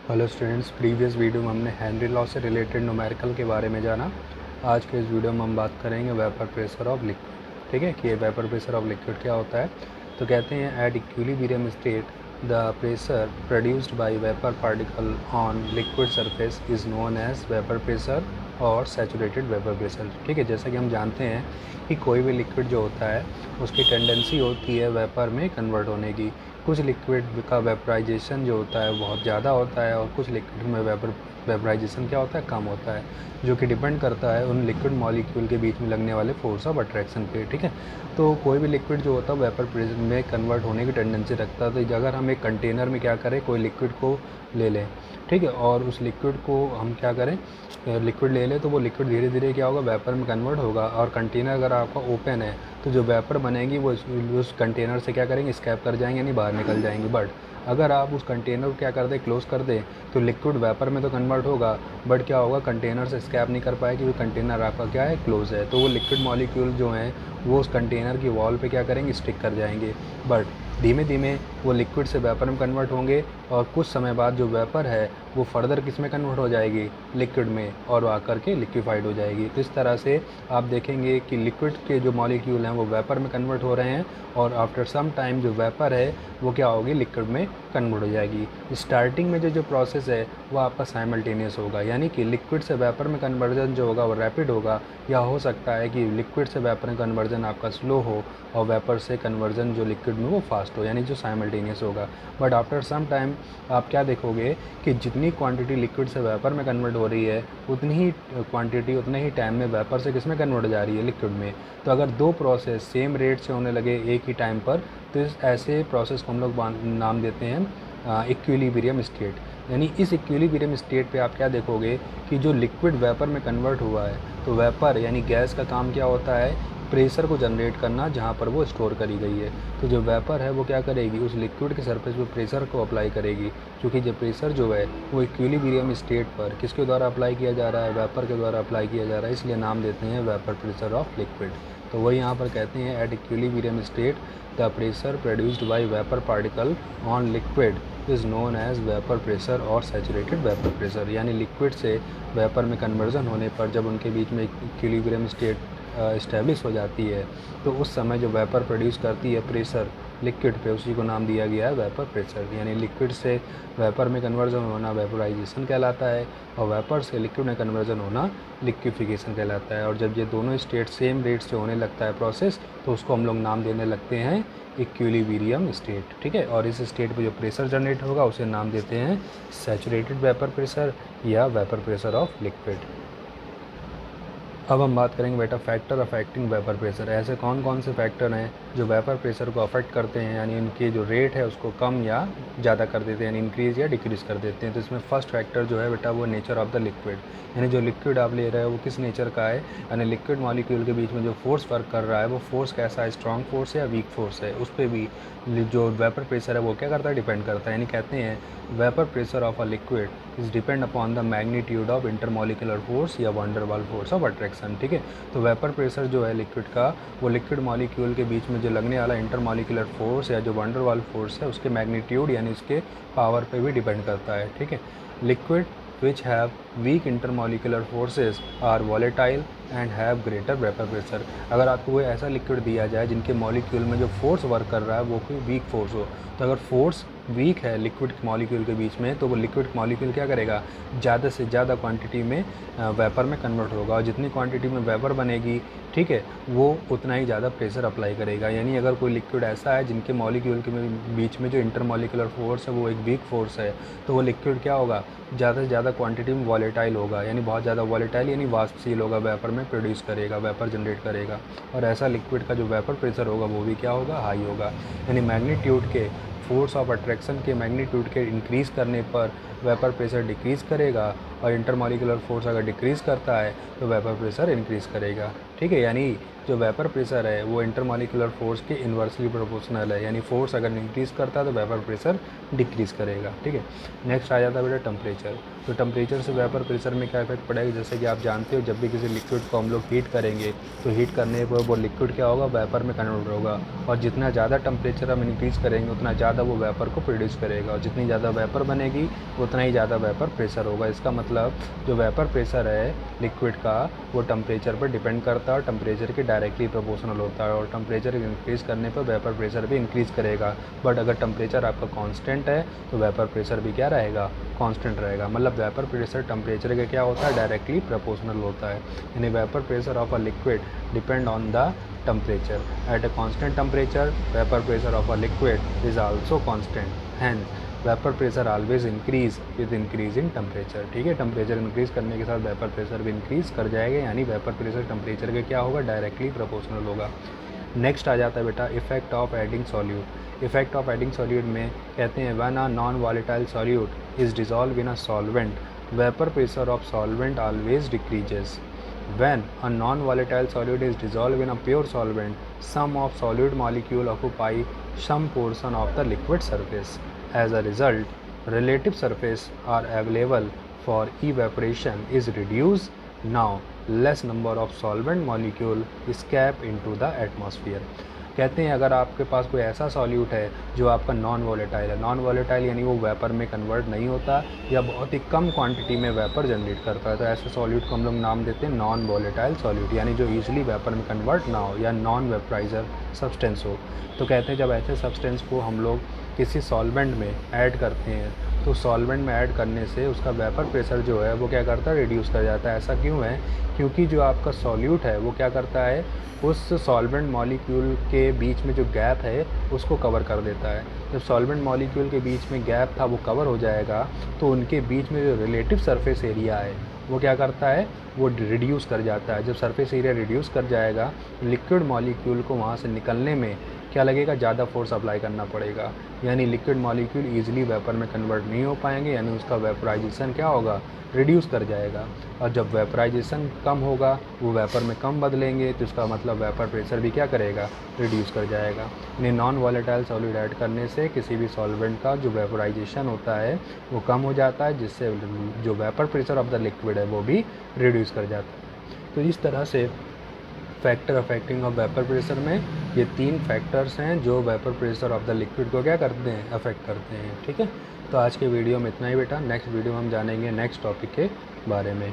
Hello students, previous video में हमने Henry law से रिलेटेड न्यूमेरिकल के बारे में जाना। आज के इस वीडियो में हम बात करेंगे वेपर प्रेशर ऑफ लिक्विड। ठीक है कि वेपर प्रेशर ऑफ लिक्विड क्या होता है। तो कहते हैं at equilibrium state the pressure produced by vapour particle on liquid surface is known as vapour pressure और सैचुरेटेड वेपर प्रेशर। ठीक है, जैसा कि हम जानते हैं कि कोई भी लिक्विड जो होता है उसकी टेंडेंसी होती है वेपर में कन्वर्ट होने की। कुछ लिक्विड का वेपराइजेशन जो होता है बहुत ज़्यादा होता है और कुछ लिक्विड में वेपराइजेशन क्या होता है, कम होता है, जो कि डिपेंड करता है उन लिक्विड मॉलिक्यूल के बीच में लगने वाले फोर्स ऑफ अट्रैक्शन पे। ठीक है, तो कोई भी लिक्विड जो होता है वेपर में कन्वर्ट होने की टेंडेंसी रखता है। तो अगर हम एक कंटेनर में क्या करें, कोई लिक्विड को ले लें, ठीक है, और उस लिक्विड को हम क्या करें, लिक्विड ले लें, तो वो लिक्विड धीरे धीरे क्या होगा, वेपर में कन्वर्ट होगा। और कंटेनर अगर आपका ओपन है तो जो वेपर बनेगी वो उस कंटेनर से क्या करेंगे, स्कैप कर जाएंगे, यानी बाहर निकल जाएंगे। बट अगर आप उस कंटेनर को क्या कर दें, क्लोज़ कर दें, तो लिक्विड वेपर में तो कन्वर्ट होगा, बट क्या होगा, कंटेनर से स्कैप नहीं कर पाएगी क्योंकि कंटेनर आपका क्या है, क्लोज है। तो वो लिक्विड मॉलिक्यूल जो हैं वो उस कंटेनर की वॉल पे क्या करेंगे, स्टिक कर जाएंगे। बट धीमे धीमे वो लिक्विड से वेपर में कन्वर्ट होंगे और कुछ समय बाद जो वेपर है वो फर्दर किस में कन्वर्ट हो जाएगी, लिक्विड में, और आकर के लिक्विफाइड हो जाएगी। तो इस तरह से आप देखेंगे कि लिक्विड के जो मॉलिक्यूल हैं वो वेपर में कन्वर्ट हो रहे हैं और आफ्टर सम टाइम जो वेपर है वो क्या होगी, लिक्विड में कन्वर्ट हो जाएगी। स्टार्टिंग में जो प्रोसेस है वो आपका साइमल्टेनियस होगा, यानी कि लिक्विड से वेपर में कन्वर्जन जो होगा वो रैपिड होगा, या हो सकता है कि लिक्विड से वेपर में कन्वर्जन आपका स्लो हो और वेपर से कन्वर्जन जो लिक्विड में वो फास्ट हो, यानी जो साइमल्टेनियस होगा। बट आफ्टर सम टाइम आप क्या देखोगे कि जितनी क्वांटिटी लिक्विड से वेपर में कन्वर्ट हो रही है उतनी ही क्वांटिटी उतने ही टाइम में वेपर से किस में कन्वर्ट हो जा रही है, लिक्विड में। तो अगर दो प्रोसेस सेम रेट से होने लगे एक ही टाइम पर, तो इस ऐसे प्रोसेस को हम लोग नाम देते हैं इक्विलिब्रियम स्टेट। यानी इस इक्विलिब्रियम स्टेट पे आप क्या देखोगे कि जो लिक्विड वेपर में कन्वर्ट हुआ है, तो वेपर यानी गैस का काम क्या होता है, प्रेशर को जनरेट करना जहाँ पर वो स्टोर करी गई है। तो जो वेपर है वो क्या करेगी, उस लिक्विड के सरफेस पे प्रेशर को अप्लाई करेगी, क्योंकि जो प्रेशर जो है वो इक्विलिब्रियम स्टेट पर किसके द्वारा अप्लाई किया जा रहा है, वेपर के द्वारा अप्लाई किया जा रहा है, इसलिए नाम देते हैं वेपर प्रेशर ऑफ लिक्विड। तो वही यहाँ पर कहते हैं at equilibrium state the pressure produced by vapour particle on liquid is known as vapour pressure और सैचुरेटेड वेपर प्रेशर। यानी लिक्विड से वेपर में कन्वर्जन होने पर जब उनके बीच में इक्विलिब्रियम स्टेट इस्टेब्लिश हो जाती है, तो उस समय जो वेपर प्रोड्यूस करती है प्रेशर लिक्विड पे, उसी को नाम दिया गया है वेपर प्रेशर। यानी लिक्विड से वेपर में कन्वर्जन होना वेपोराइजेशन कहलाता है और वेपर से लिक्विड में कन्वर्जन होना लिक्विफिकेशन कहलाता है। और जब ये दोनों स्टेट सेम रेट से होने लगता है प्रोसेस, तो उसको हम लोग नाम देने लगते हैं इक्विलिब्रियम स्टेट। ठीक है, और इस स्टेट पे जो प्रेशर जनरेट होगा उसे नाम देते हैं सैचुरेटेड वेपर प्रेशर या वेपर प्रेशर ऑफ लिक्विड। अब हम बात करेंगे बेटा फैक्टर अफेक्टिंग वेपर प्रेशर। ऐसे कौन कौन से फैक्टर हैं जो वेपर प्रेशर को अफेक्ट करते हैं, यानी इनकी जो रेट है उसको कम या ज़्यादा कर देते हैं, यानी इंक्रीज़ या डिक्रीज़ कर देते हैं। तो इसमें फर्स्ट फैक्टर जो है बेटा वो नेचर ऑफ द लिक्विड, यानी जो लिक्विड आप ले रहे हो वो किस नेचर का है, यानी लिक्विड मॉलिक्यूल के बीच में जो फोर्स वर्क कर रहा है वो फोर्स कैसा है, स्ट्रॉन्ग फोर्स है या वीक फोर्स है, उस पर भी जो वेपर प्रेशर है वो क्या करता है, डिपेंड करता है। यानी कहते हैं vapour pressure of a liquid is depend upon the magnitude of intermolecular force या van der Waals force of attraction. ठीक है, तो वेपर प्रेशर जो है लिक्विड का, वो लिक्विड मॉलिक्यूल के बीच में जो लगने वाला इंटरमॉलिकुलर फोर्स या जो वंडर वाल फोर्स है उसके मैग्नीट्यूड यानी उसके पावर पे भी डिपेंड करता है। ठीक है, liquid which have weak intermolecular forces are volatile and have greater vapor pressure। अगर आपको कोई ऐसा लिक्विड दिया जाए जिनके मॉलिक्यूल में जो फोर्स वर्क कर रहा है वो कोई वीक फोर्स हो, तो अगर फोर्स वीक है लिक्विड मॉलिक्यूल के बीच में, तो वो लिक्विड मॉलिक्यूल क्या करेगा, ज़्यादा से ज़्यादा क्वांटिटी में वेपर में कन्वर्ट होगा, और जितनी क्वांटिटी में वेपर बनेगी, ठीक है, वो उतना ही ज़्यादा प्रेशर अप्लाई करेगा। यानी अगर कोई लिक्विड ऐसा है जिनके मॉलिक्यूल के बीच में जो इंटरमॉलिकुलर फोर्स है वो एक वीक फोर्स है, तो वो लिक्विड क्या होगा, ज़्यादा से ज़्यादा क्वांटिटी में वॉलेटाइल होगा, यानी बहुत ज़्यादा वॉलेटाइल यानी वाष्पशील होगा, वेपर में प्रोड्यूस करेगा, वेपर जनरेट करेगा। और ऐसा लिक्विड का जो वेपर प्रेशर होगा वो भी क्या होगा, हाई होगा। यानी मैग्नीट्यूड के फोर्स ऑफ अट्रैक्शन के मैग्नीट्यूड के इंक्रीज़ करने पर वेपर प्रेशर डिक्रीज़ करेगा, और इंटरमॉलिक्यूलर फोर्स अगर डिक्रीज़ करता है तो वेपर प्रेशर इंक्रीज़ करेगा। ठीक है, यानी जो वेपर प्रेशर है वो इंटरमॉलिक्यूलर फोर्स के इन्वर्सली प्रोपोर्शनल है, यानी फोर्स अगर इंक्रीज़ करता है तो वेपर प्रेशर डिक्रीज़ करेगा। ठीक है, नेक्स्ट आ जाता है बेटा टेम्परेचर। तो टेम्परेचर से वेपर प्रेशर में क्या इफेक्ट पड़ेगा, जैसे कि आप जानते हो जब भी किसी लिक्विड को हम लोग हीट करेंगे तो हीट करने पर वो लिक्विड क्या होगा, वेपर में कन्वर्ट होगा, और जितना ज़्यादा टेम्परेचर हम इंक्रीज़ करेंगे उतना ज़्यादा वो वेपर को प्रोड्यूस करेगा, और जितनी ज़्यादा वेपर बनेगी उतना ही ज़्यादा वेपर प्रेशर होगा। इसका मतलब जो वेपर प्रेशर है लिक्विड का वो टेम्परेचर पर डिपेंड करता है और टेम्परेचर के डायरेक्टली प्रोपोर्शनल होता है, और टेम्परेचर इंक्रीज़ करने पर वेपर प्रेशर भी इंक्रीज़ करेगा। बट अगर टेम्परेचर आपका कांस्टेंट है तो वेपर प्रेशर भी क्या रहेगा, कांस्टेंट रहेगा। मतलब वेपर प्रेशर टेम्परेचर के क्या होता है, डायरेक्टली प्रोपोर्शनल होता है, यानी vapour pressure of a liquid depend on the temperature. At a constant temperature, vapor pressure of a liquid is also constant. Hence, vapour pressure always increase with increase in temperature. ठीक है, temperature increase करने के साथ vapour pressure भी increase कर जाएगा, यानी vapour pressure temperature के क्या होगा, डायरेक्टली प्रोपोर्शनल होगा। नेक्स्ट आ जाता है बेटा effect of adding solute. Effect of adding solute में कहते हैं when a non volatile solute is dissolve in a solvent, vapour pressure of solvent always decreases. When a non-volatile solute is dissolved in a pure solvent, some of solute molecule occupy some portion of the liquid surface. As a result, relative surface are available for evaporation is reduced. Now, less number of solvent molecule escape into the atmosphere. कहते हैं अगर आपके पास कोई ऐसा solute है जो आपका non volatile है, नॉन वॉलेटाइल यानी वो वेपर में कन्वर्ट नहीं होता या बहुत ही कम क्वांटिटी में वेपर जनरेट करता है, तो ऐसे सॉल्यूट को हम लोग नाम देते हैं नॉन वॉलेटाइल सॉल्यूट, यानी जो ईजिली वेपर में कन्वर्ट ना हो या नॉन वेपराइजर सब्सटेंस हो। तो कहते हैं जब ऐसे सब्सटेंस को हम लोग किसी सॉल्वेंट में ऐड करते हैं तो सॉल्वेंट में ऐड करने से उसका वेपर प्रेशर जो है वो क्या करता है, रिड्यूस कर जाता है। ऐसा क्यों है, क्योंकि जो आपका सॉल्यूट है वो क्या करता है, उस सॉल्वेंट मॉलिक्यूल के बीच में जो गैप है उसको कवर कर देता है। जब सॉल्वेंट मॉलिक्यूल के बीच में गैप था वो कवर हो जाएगा तो उनके बीच में जो रिलेटिव सरफेस एरिया है वो क्या करता है, वो रिड्यूस कर जाता है। जब सरफेस एरिया रिड्यूस कर जाएगा लिक्विड मॉलिक्यूल को वहाँ से निकलने में क्या लगेगा, ज़्यादा फोर्स अप्लाई करना पड़ेगा, यानी लिक्विड मॉलिक्यूल ईजिली वेपर में कन्वर्ट नहीं हो पाएंगे, यानी उसका वेपराइजेशन क्या होगा, रिड्यूस कर जाएगा। और जब वेपराइजेशन कम होगा वो वेपर में कम बदलेंगे तो इसका मतलब वेपर प्रेशर भी क्या करेगा, रिड्यूस कर जाएगा। यानी नॉन वॉलेटाइल सॉल्यूट ऐड करने से किसी भी सॉल्वेंट का जो वेपराइजेशन होता है वो कम हो जाता है, जिससे जो vapour pressure of the liquid है वो भी रिड्यूस कर जाता है। तो इस तरह से factor affecting of vapour pressure में ये 3 फैक्टर्स हैं जो vapour pressure of the liquid को क्या करते हैं, अफेक्ट करते हैं। ठीक है, तो आज के वीडियो में इतना ही बेटा। नेक्स्ट वीडियो में हम जानेंगे नेक्स्ट टॉपिक के बारे में।